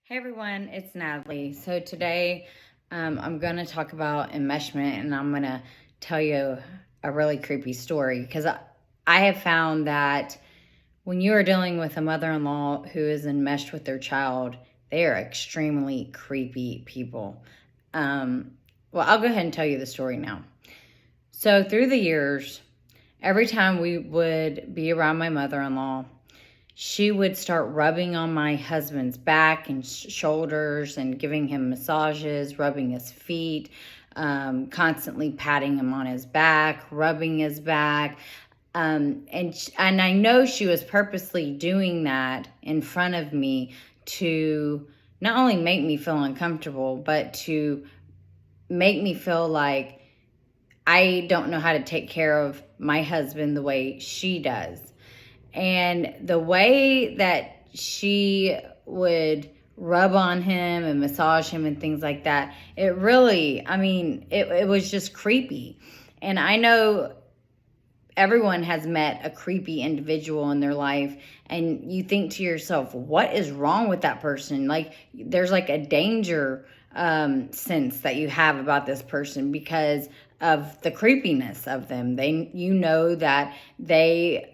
Hey everyone, it's Natalie. So today I'm going to talk about enmeshment, and I'm going to tell you a really creepy story because I have found that when you are dealing with a mother-in-law who is enmeshed with their child, they are extremely creepy people. Well, I'll go ahead and tell you the story now. So through the years, every time we would be around my mother-in-law, she would start rubbing on my husband's back and shoulders and giving him massages, rubbing his feet, constantly patting him on his back, rubbing his back. And I know she was purposely doing that in front of me to not only make me feel uncomfortable, but to make me feel like I don't know how to take care of my husband the way she does. And the way that she would rub on him and massage him and things like that, it really, it was just creepy. And I know everyone has met a creepy individual in their life, and you think to yourself, what is wrong with that person? Like, there's like a danger sense that you have about this person because of the creepiness of them. You know that they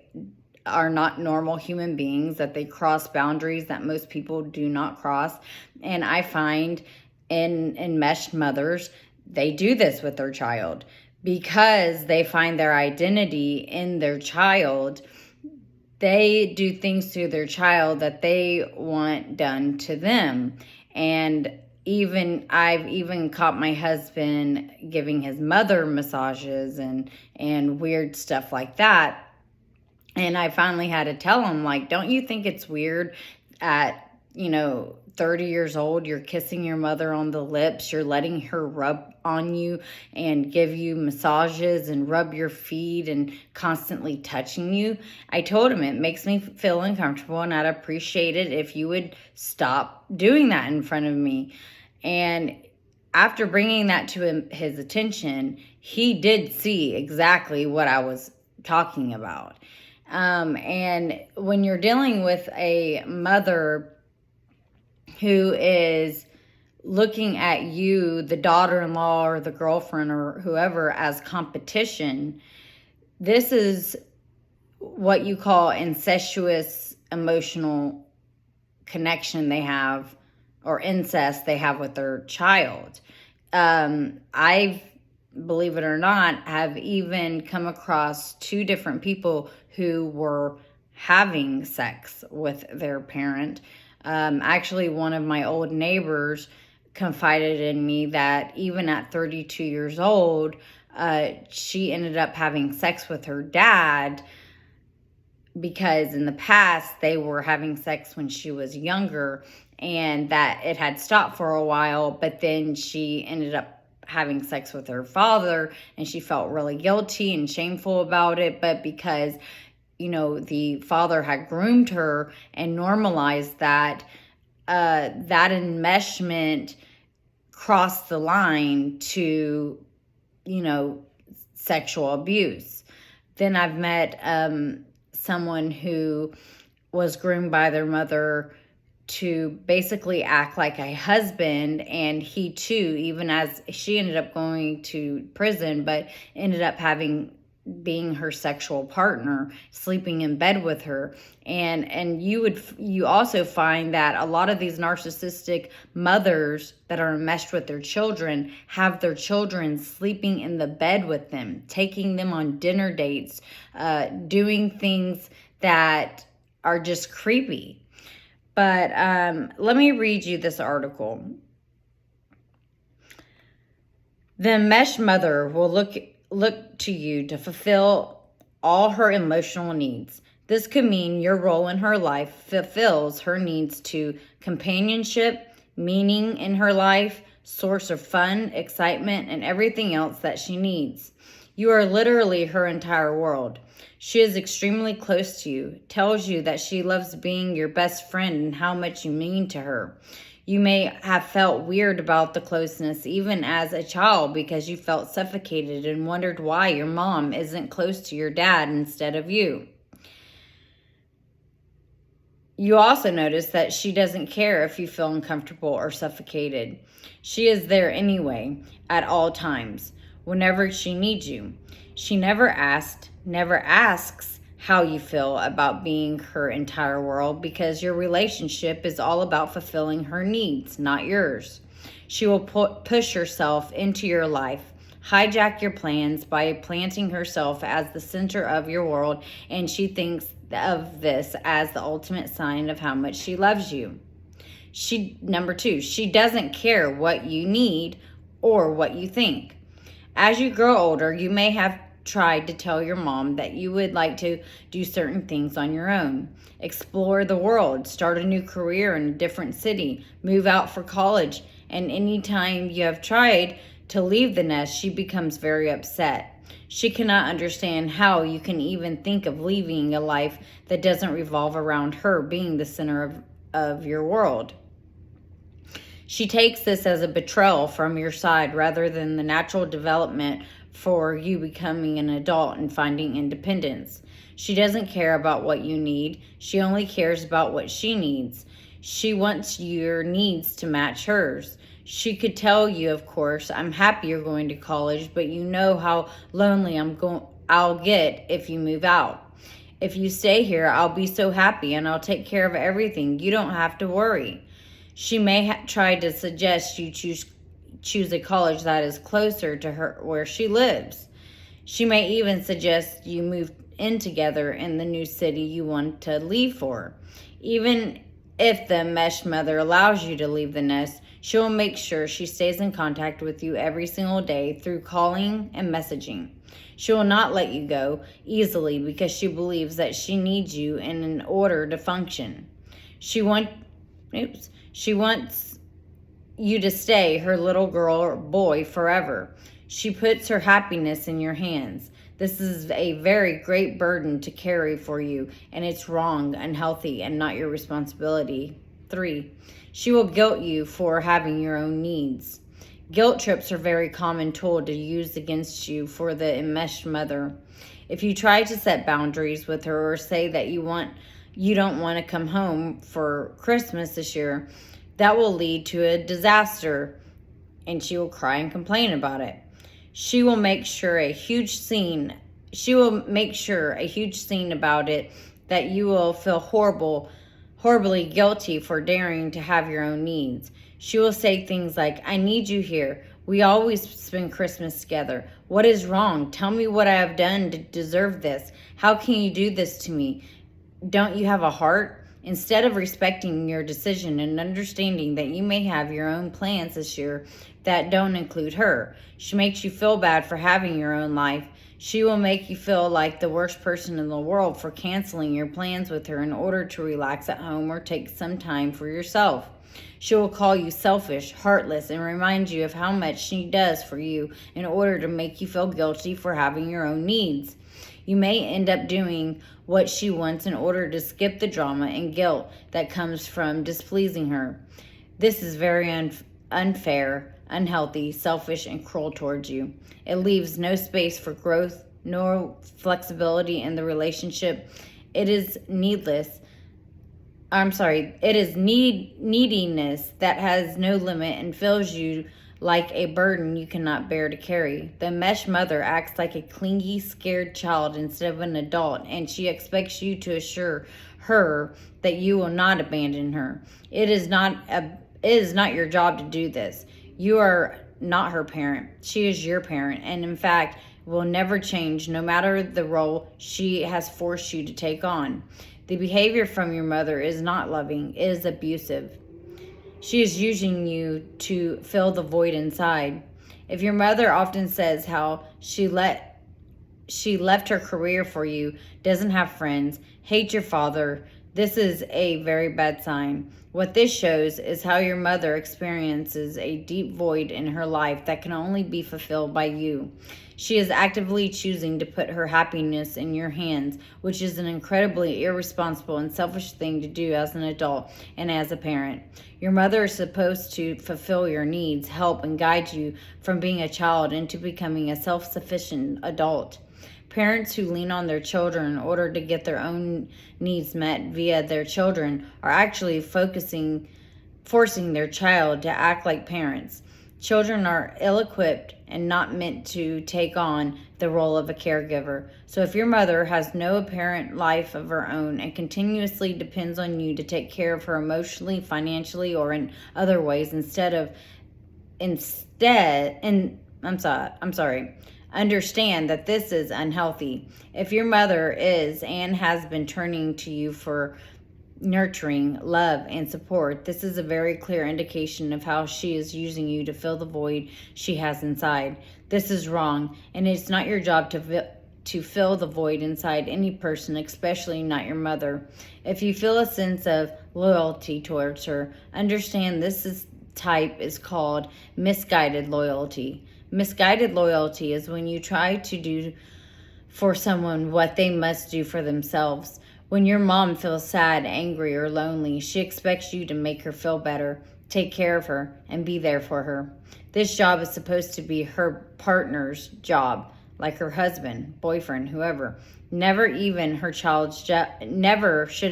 are not normal human beings, that they cross boundaries that most people do not cross. And I find in enmeshed mothers, they do this with their child because they find their identity in their child. They do things to their child that they want done to them. And I've even caught my husband giving his mother massages and weird stuff like that. And I finally had to tell him, like, don't you think it's weird at, 30 years old, you're kissing your mother on the lips, you're letting her rub on you and give you massages and rub your feet and constantly touching you? I told him it makes me feel uncomfortable, and I'd appreciate it if you would stop doing that in front of me. And after bringing that to his attention, he did see exactly what I was talking about. And when you're dealing with a mother who is looking at you, the daughter-in-law or the girlfriend or whoever, as competition, this is what you call incestuous emotional connection they have, or incest they have with their child. I've, believe it or not, have even come across two different people who were having sex with their parent. Actually, one of my old neighbors confided in me that even at 32 years old, she ended up having sex with her dad because in the past they were having sex when she was younger, and that it had stopped for a while, but then she ended up having sex with her father, and she felt really guilty and shameful about it. But because, the father had groomed her and normalized that, that enmeshment crossed the line to, sexual abuse. Then I've met someone who was groomed by their mother to basically act like a husband, and he too, even as she ended up going to prison, but ended up being her sexual partner, sleeping in bed with her. And you also find that a lot of these narcissistic mothers that are enmeshed with their children have their children sleeping in the bed with them, taking them on dinner dates, doing things that are just creepy. But let me read you this article. The enmeshed mother will look to you to fulfill all her emotional needs. This could mean your role in her life fulfills her needs to companionship, meaning in her life, source of fun, excitement, and everything else that she needs. You are literally her entire world. She is extremely close to you, tells you that she loves being your best friend and how much you mean to her. You may have felt weird about the closeness even as a child because you felt suffocated and wondered why your mom isn't close to your dad instead of you. You also notice that she doesn't care if you feel uncomfortable or suffocated. She is there anyway, at all times, whenever she needs you. She never asks how you feel about being her entire world, because your relationship is all about fulfilling her needs, not yours. She will push herself into your life, hijack your plans by planting herself as the center of your world, and she thinks of this as the ultimate sign of how much she loves you. Number two, she doesn't care what you need or what you think. As you grow older, you may have tried to tell your mom that you would like to do certain things on your own. Explore the world, start a new career in a different city, move out for college, and anytime you have tried to leave the nest, she becomes very upset. She cannot understand how you can even think of leaving a life that doesn't revolve around her being the center of your world. She takes this as a betrayal from your side rather than the natural development for you becoming an adult and finding independence. She doesn't care about what you need. She only cares about what she needs. She wants your needs to match hers. She could tell you, of course, I'm happy you're going to college, but you know how lonely I'll get if you move out. If you stay here, I'll be so happy and I'll take care of everything. You don't have to worry. She may try to suggest you choose a college that is closer to her where she lives. She may even suggest you move in together in the new city you want to leave for. Even if the enmeshed mother allows you to leave the nest, she will make sure she stays in contact with you every single day through calling and messaging. She will not let you go easily because she believes that she needs you in order to function. She wants you to stay her little girl or boy forever. She puts her happiness in your hands. This is a very great burden to carry for you, and it's wrong, unhealthy, and not your responsibility. 3, she will guilt you for having your own needs. Guilt trips are a very common tool to use against you for the enmeshed mother. If you try to set boundaries with her or say that you don't want to come home for Christmas this year, that will lead to a disaster, and she will cry and complain about it. She will make sure a huge scene about it, that you will feel horribly guilty for daring to have your own needs. She will say things like, I need you here. We always spend Christmas together. What is wrong? Tell me what I have done to deserve this. How can you do this to me? Don't you have a heart? Instead of respecting your decision and understanding that you may have your own plans this year that don't include her, she makes you feel bad for having your own life. She will make you feel like the worst person in the world for canceling your plans with her in order to relax at home or take some time for yourself. She will call you selfish, heartless, and remind you of how much she does for you in order to make you feel guilty for having your own needs. You may end up doing what she wants in order to skip the drama and guilt that comes from displeasing her. This is very unfair, unhealthy, selfish, and cruel towards you. It leaves no space for growth, no flexibility in the relationship. It is neediness that has no limit and fills you like a burden you cannot bear to carry. The enmeshed mother acts like a clingy, scared child instead of an adult, and she expects you to assure her that you will not abandon her. It is not your job to do this. You are not her parent. She is your parent, and in fact, will never change no matter the role she has forced you to take on. The behavior from your mother is not loving, it is abusive. She is using you to fill the void inside. If your mother often says how she left her career for you, doesn't have friends, hates your father, this is a very bad sign. What this shows is how your mother experiences a deep void in her life that can only be fulfilled by you. She is actively choosing to put her happiness in your hands, which is an incredibly irresponsible and selfish thing to do as an adult and as a parent. Your mother is supposed to fulfill your needs, help, and guide you from being a child into becoming a self-sufficient adult. Parents who lean on their children in order to get their own needs met via their children are actually forcing their child to act like parents. Children are ill-equipped and not meant to take on the role of a caregiver. So if your mother has no apparent life of her own and continuously depends on you to take care of her emotionally, financially, or in other ways understand that this is unhealthy. If your mother is and has been turning to you for nurturing, love, and support, this is a very clear indication of how she is using you to fill the void she has inside. This is wrong, and it's not your job to fill the void inside any person, especially not your mother. If you feel a sense of loyalty towards her, understand type is called misguided loyalty. Misguided loyalty is when you try to do for someone what they must do for themselves. When your mom feels sad, angry, or lonely, she expects you to make her feel better, take care of her, and be there for her. This job is supposed to be her partner's job, like her husband, boyfriend, whoever. Never should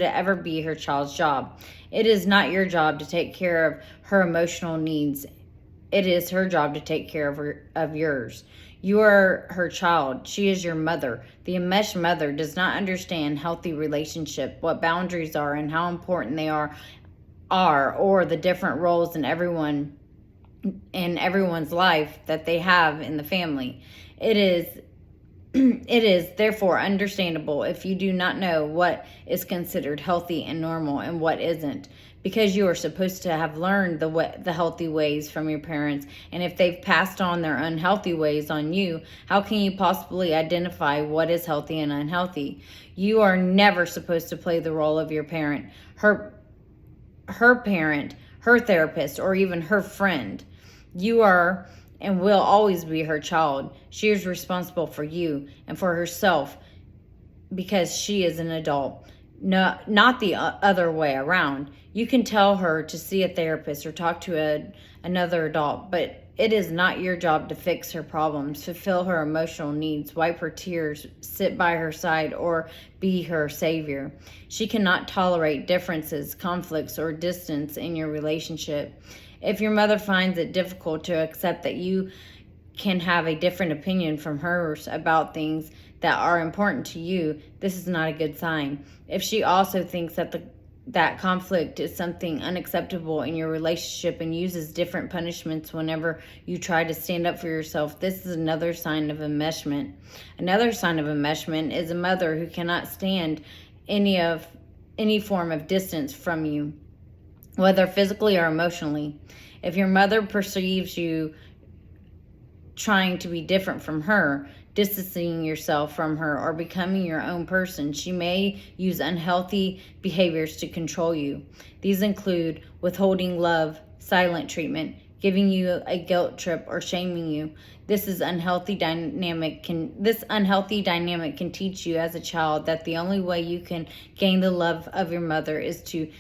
it ever be her child's job. It is not your job to take care of her emotional needs. It is her job to take care of yours. You are her child. She is your mother. The enmeshed mother does not understand healthy relationship, what boundaries are, and how important they are, or the different roles in everyone's life that they have in the family. It is therefore understandable if you do not know what is considered healthy and normal and what isn't, because you are supposed to have learned the healthy ways from your parents, and if they've passed on their unhealthy ways on you, how can you possibly identify what is healthy and unhealthy? You are never supposed to play the role of your parent, her parent, her therapist, or even her friend. You are and will always be her child. She is responsible for you and for herself because she is an adult, not the other way around. You can tell her to see a therapist or talk to another adult, but it is not your job to fix her problems, fulfill her emotional needs, wipe her tears, sit by her side, or be her savior. She cannot tolerate differences, conflicts, or distance in your relationship. If your mother finds it difficult to accept that you can have a different opinion from hers about things that are important to you, this is not a good sign. If she also thinks that conflict is something unacceptable in your relationship and uses different punishments whenever you try to stand up for yourself, this is another sign of enmeshment. Another sign of enmeshment is a mother who cannot stand any form of distance from you, whether physically or emotionally. If your mother perceives you trying to be different from her, distancing yourself from her, or becoming your own person, she may use unhealthy behaviors to control you. These include withholding love, silent treatment, giving you a guilt trip, or shaming you. This unhealthy dynamic can teach you as a child that the only way you can gain the love of your mother is to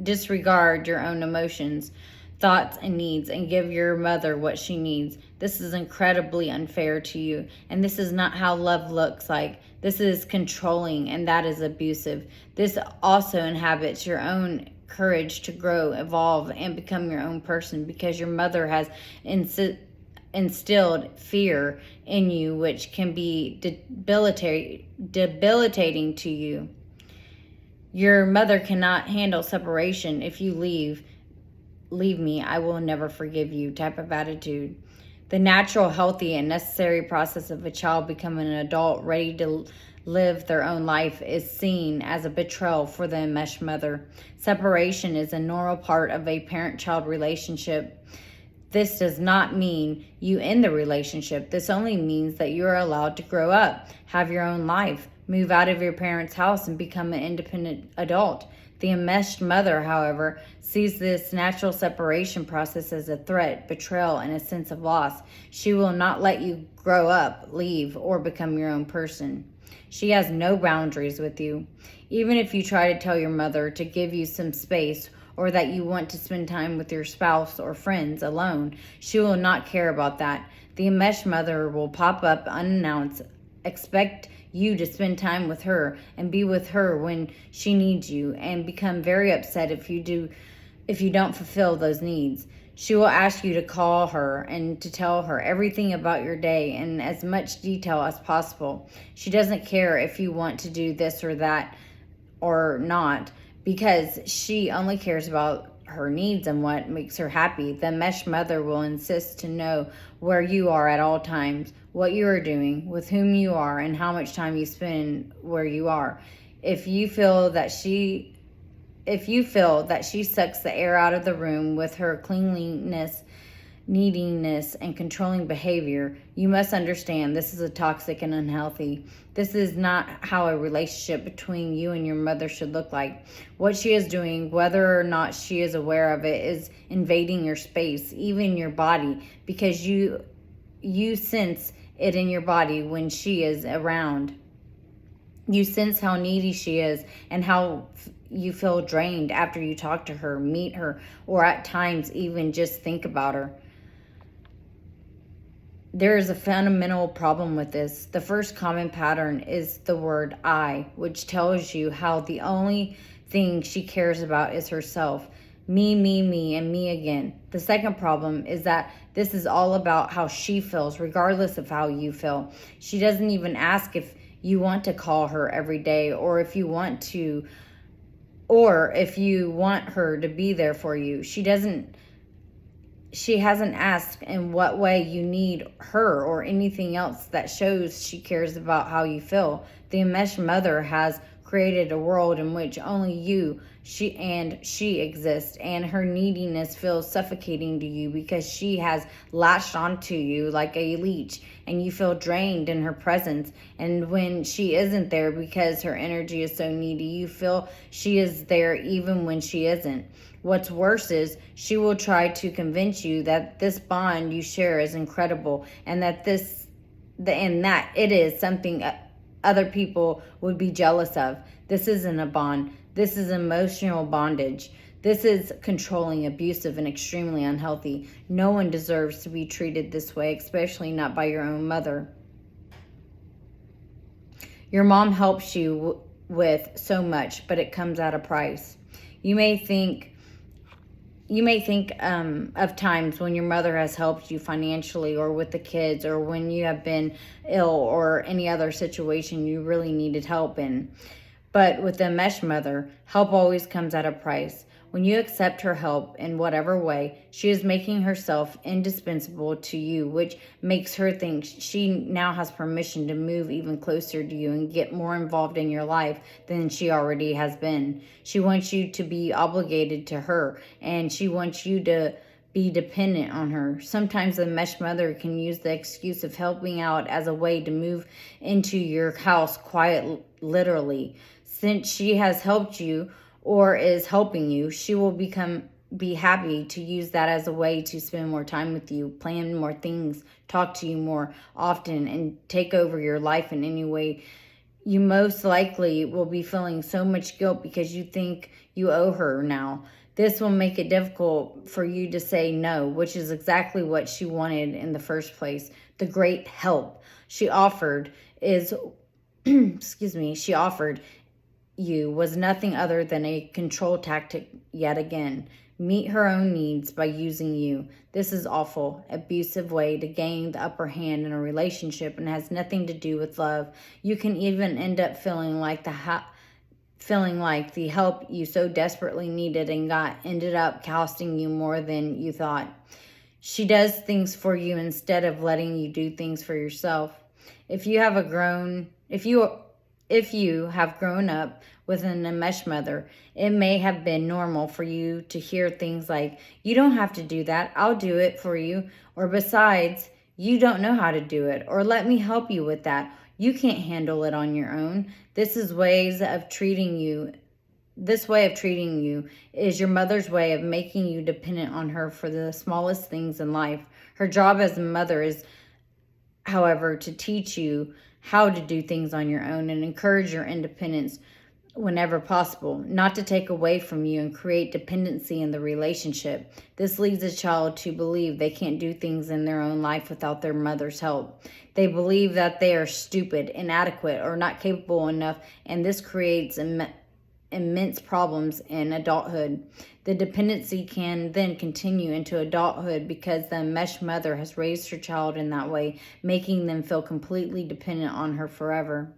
disregard your own emotions, thoughts, and needs, and give your mother what she needs. This is incredibly unfair to you, and this is not how love looks like. This is controlling, and that is abusive. This also inhibits your own courage to grow, evolve, and become your own person, because your mother has instilled fear in you, which can be debilitating to you. Your mother cannot handle separation. If you leave me, I will never forgive you type of attitude. The natural, healthy, and necessary process of a child becoming an adult ready to live their own life is seen as a betrayal for the enmeshed mother. Separation is a normal part of a parent-child relationship. This does not mean you end the relationship. This only means that you are allowed to grow up, have your own life, move out of your parents' house, and become an independent adult. The enmeshed mother, however, sees this natural separation process as a threat, betrayal, and a sense of loss. She will not let you grow up, leave, or become your own person. She has no boundaries with you. Even if you try to tell your mother to give you some space or that you want to spend time with your spouse or friends alone. She will not care about that. The enmeshed mother will pop up unannounced, expect you to spend time with her and be with her when she needs you, and become very upset if you don't fulfill those needs. She will ask you to call her and to tell her everything about your day in as much detail as possible. She doesn't care if you want to do this or that or not, because she only cares about her needs and what makes her happy. The enmeshed mother will insist to know where you are at all times, what you are doing, with whom you are, and how much time you spend where you are. If you feel that she sucks the air out of the room with her cleanliness, neediness, and controlling behavior, you must understand this is a toxic and unhealthy. This is not how a relationship between you and your mother should look like. What she is doing, whether or not she is aware of it, is invading your space, even your body, because you sense it in your body when she is around. You sense how needy she is and how you feel drained after you talk to her, meet her, or at times even just think about her. There is a fundamental problem with this. The first common pattern is the word I, which tells you how the only thing she cares about is herself. Me, and me again. The second problem is that this is all about how she feels, regardless of how you feel. She doesn't even ask if you want to call her every day, or if you want her to be there for you. She hasn't asked in what way you need her or anything else that shows she cares about how you feel. The enmeshed mother has created a world in which only she exists, and her neediness feels suffocating to you because she has latched onto you like a leech, and you feel drained in her presence. And when she isn't there, because her energy is so needy, you feel she is there even when she isn't. What's worse is she will try to convince you that this bond you share is incredible, and that it is something other people would be jealous of. This isn't a bond. This is emotional bondage. This is controlling, abusive, and extremely unhealthy. No one deserves to be treated this way, especially not by your own mother. Your mom helps you with so much, but it comes at a price. You may think of times when your mother has helped you financially, or with the kids, or when you have been ill, or any other situation you really needed help in. But with the enmeshed mother, help always comes at a price. When you accept her help in whatever way, she is making herself indispensable to you, which makes her think she now has permission to move even closer to you and get more involved in your life than she already has been. She wants you to be obligated to her, and she wants you to be dependent on her. Sometimes the enmeshed mother can use the excuse of helping out as a way to move into your house literally. Since she has helped you or is helping you, she will be happy to use that as a way to spend more time with you, plan more things, talk to you more often, and take over your life in any way. You most likely will be feeling so much guilt because you think you owe her now. This will make it difficult for you to say no, which is exactly what she wanted in the first place. The great help she offered you was nothing other than a control tactic yet again. Meet her own needs by using you. This is awful, abusive way to gain the upper hand in a relationship, and has nothing to do with love. You can even end up feeling like the help you so desperately needed and got ended up costing you more than you thought. She does things for you instead of letting you do things for yourself. If you have grown up with an enmeshed mother, it may have been normal for you to hear things like, "You don't have to do that, I'll do it for you," or "Besides, you don't know how to do it," or "Let me help you with that. You can't handle it on your own." This way of treating you is your mother's way of making you dependent on her for the smallest things in life. Her job as a mother is, however, to teach you how to do things on your own and encourage your independence. whenever possible, not to take away from you and create dependency in the relationship. This leads a child to believe they can't do things in their own life without their mother's help. They believe that they are stupid, inadequate, or not capable enough, and this creates immense problems in adulthood. The dependency can then continue into adulthood because the enmeshed mother has raised her child in that way, making them feel completely dependent on her forever.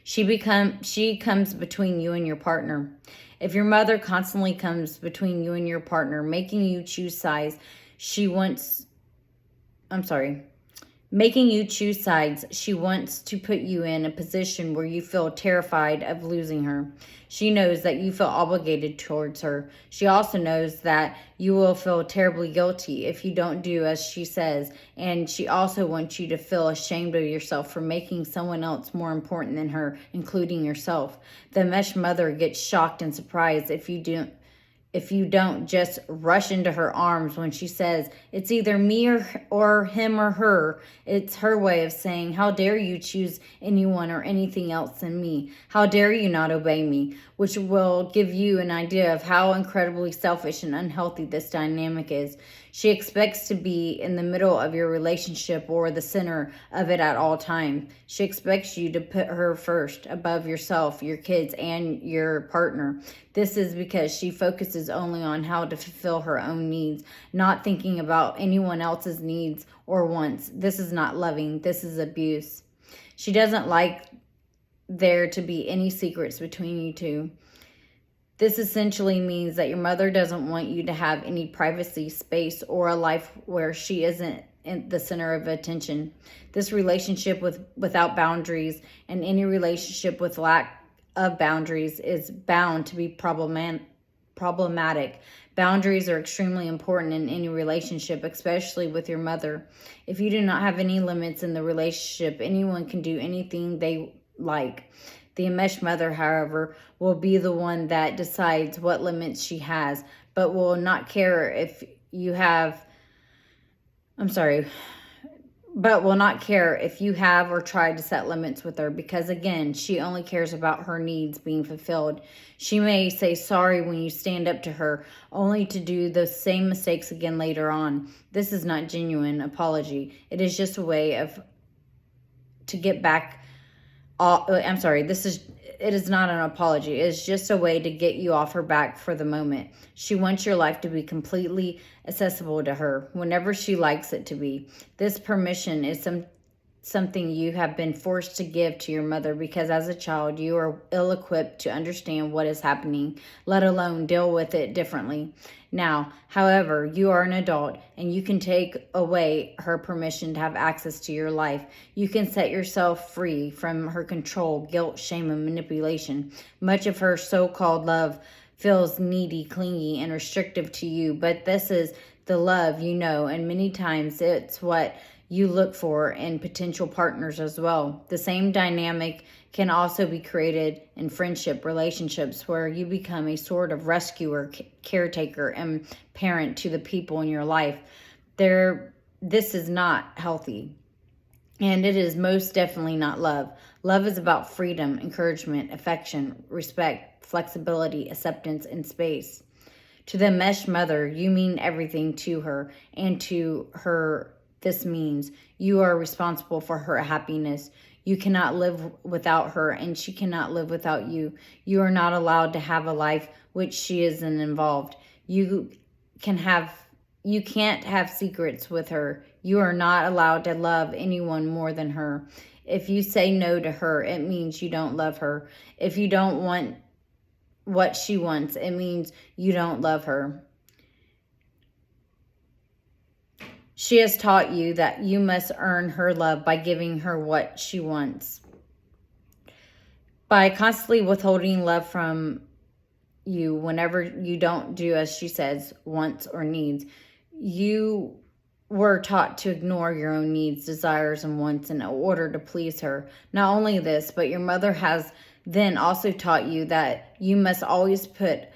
She comes between you and your partner. If your mother constantly comes between you and your partner, making you choose sides, making you choose sides, she wants to put you in a position where you feel terrified of losing her. She knows that you feel obligated towards her. She also knows that you will feel terribly guilty if you don't do as she says. And she also wants you to feel ashamed of yourself for making someone else more important than her, including yourself. The enmeshed mother gets shocked and surprised if you don't just rush into her arms when she says, it's either me or him or her. It's her way of saying, how dare you choose anyone or anything else than me? How dare you not obey me? Which will give you an idea of how incredibly selfish and unhealthy this dynamic is. She expects to be in the middle of your relationship or the center of it at all times. She expects you to put her first, above yourself, your kids, and your partner. This is because she focuses only on how to fulfill her own needs, not thinking about anyone else's needs or wants. This is not loving. This is abuse. She doesn't like there to be any secrets between you two. This essentially means that your mother doesn't want you to have any privacy, space, or a life where she isn't in the center of attention. This relationship without boundaries and any relationship with lack of boundaries is bound to be problematic. Boundaries are extremely important in any relationship, especially with your mother. If you do not have any limits in the relationship, anyone can do anything they like. The enmeshed mother, however, will be the one that decides what limits she has, but will not care if you have, or tried to set limits with her, because again, she only cares about her needs being fulfilled. She may say sorry when you stand up to her, only to do the same mistakes again later on. This is not genuine apology. It is just a way to get back. It is not an apology. It is just a way to get you off her back for the moment. She wants your life to be completely accessible to her whenever she likes it to be. This permission is something you have been forced to give to your mother because as a child you are ill-equipped to understand what is happening, let alone deal with it differently. Now, however, you are an adult and you can take away her permission to have access to your life. You can set yourself free from her control, guilt, shame, and manipulation. Much of her so-called love feels needy, clingy, and restrictive to you, but this is the love you know, and many times it's what you look for in potential partners as well. The same dynamic can also be created in friendship relationships where you become a sort of rescuer, caretaker, and parent to the people in your life. This is not healthy. And it is most definitely not love. Love is about freedom, encouragement, affection, respect, flexibility, acceptance, and space. To the enmeshed mother, you mean everything to her, and to her this means you are responsible for her happiness. You cannot live without her, and she cannot live without you. You are not allowed to have a life which she isn't involved. You can't have secrets with her. You are not allowed to love anyone more than her. If you say no to her, it means you don't love her. If you don't want what she wants, it means you don't love her. She has taught you that you must earn her love by giving her what she wants. By constantly withholding love from you whenever you don't do as she says, wants, or needs, you were taught to ignore your own needs, desires, and wants in order to please her. Not only this, but your mother has then also taught you that you must always put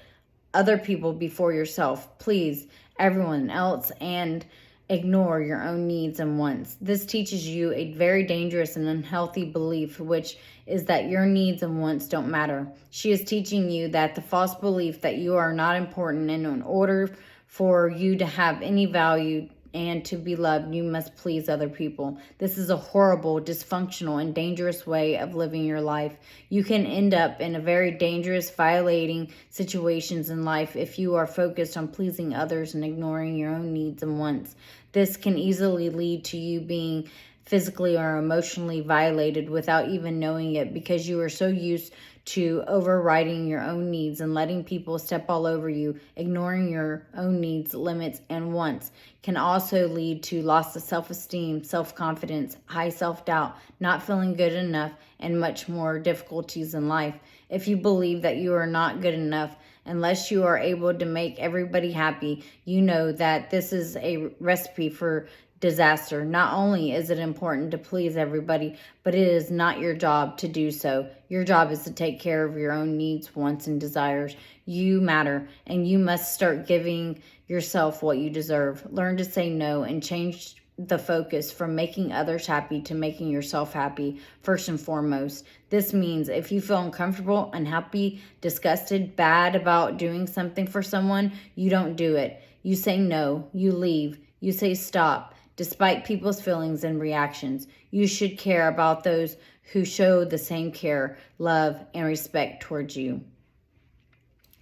other people before yourself, please everyone else, and ignore your own needs and wants. This teaches you a very dangerous and unhealthy belief, which is that your needs and wants don't matter. She is teaching you that the false belief that you are not important, and in order for you to have any value and to be loved, you must please other people. This is a horrible, dysfunctional, and dangerous way of living your life. You can end up in a very dangerous, violating situations in life if you are focused on pleasing others and ignoring your own needs and wants. This can easily lead to you being physically or emotionally violated without even knowing it, because you are so used to overriding your own needs and letting people step all over you. Ignoring your own needs, limits, and wants can also lead to loss of self-esteem, self-confidence, high self-doubt, not feeling good enough, and much more difficulties in life. If you believe that you are not good enough unless you are able to make everybody happy, you know that this is a recipe for disaster. Not only is it important to please everybody, but it is not your job to do so. Your job is to take care of your own needs, wants, and desires. You matter, and you must start giving yourself what you deserve. Learn to say no and change the focus from making others happy to making yourself happy first and foremost. This means if you feel uncomfortable, unhappy, disgusted, bad about doing something for someone, you don't do it. You say no, you leave, you say stop. Despite people's feelings and reactions, you should care about those who show the same care, love, and respect towards you.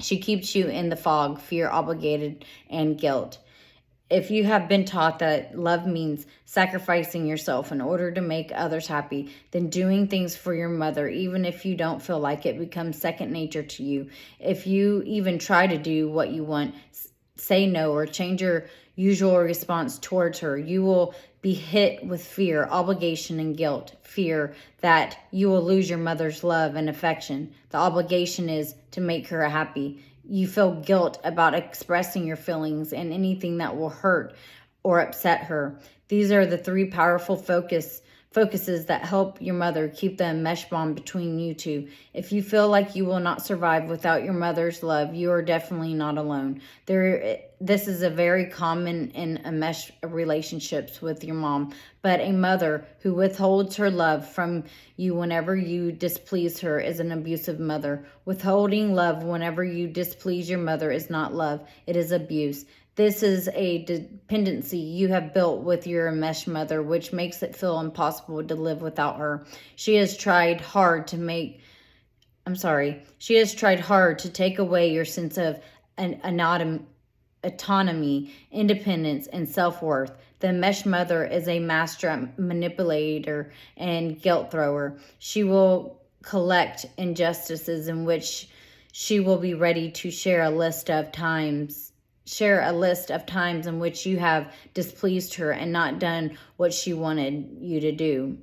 She keeps you in the fog, fear, obligated, and guilt. If you have been taught that love means sacrificing yourself in order to make others happy, then doing things for your mother, even if you don't feel like it, becomes second nature to you. If you even try to do what you want, say no, or change your usual response towards her, you will be hit with fear, obligation, and guilt. Fear that you will lose your mother's love and affection. The obligation is to make her happy. You feel guilt about expressing your feelings and anything that will hurt or upset her. These are the three powerful focuses that help your mother keep the mesh bond between you two. If you feel like you will not survive without your mother's love, you are definitely not alone. This is a very common in enmeshed relationships with your mom, but a mother who withholds her love from you whenever you displease her is an abusive mother. Withholding love whenever you displease your mother is not love, it is abuse. This is a dependency you have built with your enmeshed mother, which makes it feel impossible to live without her. She has tried hard to take away your sense of autonomy, independence, and self-worth. The enmeshed mother is a master manipulator and guilt thrower. She will collect injustices in which she will be ready to share a list of times in which you have displeased her and not done what she wanted you to do.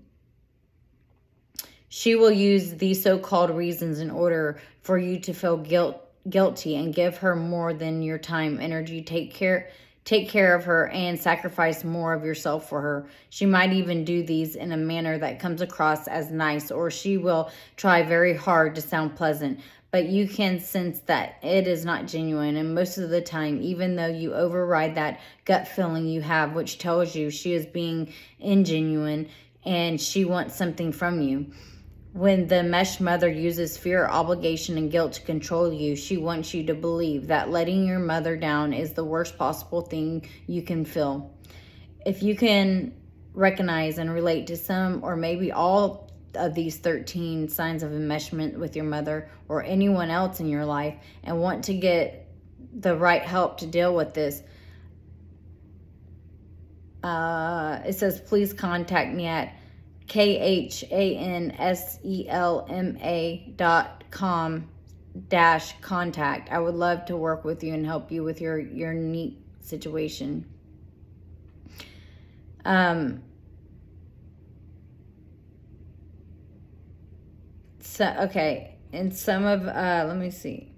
She will use these so-called reasons in order for you to feel guilty and give her more than your time, energy. Take care of her and sacrifice more of yourself for her. She might even do these in a manner that comes across as nice, or she will try very hard to sound pleasant. But you can sense that it is not genuine, and most of the time, even though you override that gut feeling you have, which tells you she is being ingenuine and she wants something from you. When the enmeshed mother uses fear, obligation, and guilt to control you, she wants you to believe that letting your mother down is the worst possible thing you can feel. If you can recognize and relate to some or maybe all of these 13 signs of enmeshment with your mother or anyone else in your life and want to get the right help to deal with this, it says please contact me at khanselma.com/contact. I would love to work with you and help you with your unique situation. In some of, let me see.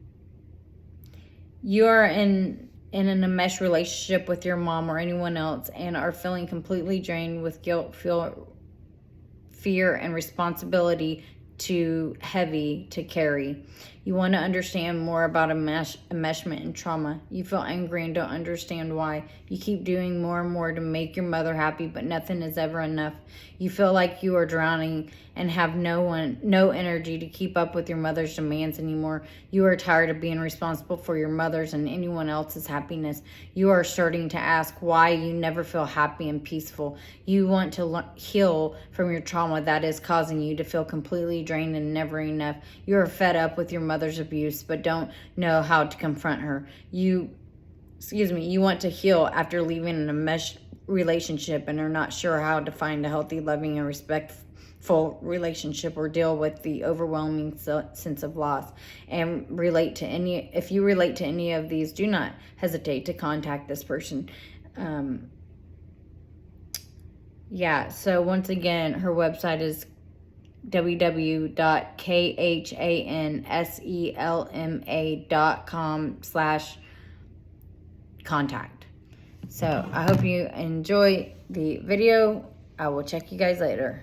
You are in an enmeshed relationship with your mom or anyone else and are feeling completely drained with guilt, fear, and responsibility too heavy to carry. You want to understand more about enmeshment and trauma. You feel angry and don't understand why. You keep doing more and more to make your mother happy, but nothing is ever enough. You feel like you are drowning and have no energy to keep up with your mother's demands anymore. You are tired of being responsible for your mother's and anyone else's happiness. You are starting to ask why you never feel happy and peaceful. You want to heal from your trauma that is causing you to feel completely drained and never enough. You are fed up with your mother's abuse, but don't know how to confront her. You want to heal after leaving an enmeshed relationship and are not sure how to find a healthy, loving, and respectful relationship or deal with the overwhelming sense of loss. And if you relate to any of these, do not hesitate to contact this person. So once again, her website is www.khanselma.com/contact. So I hope you enjoy the video. I will check you guys later.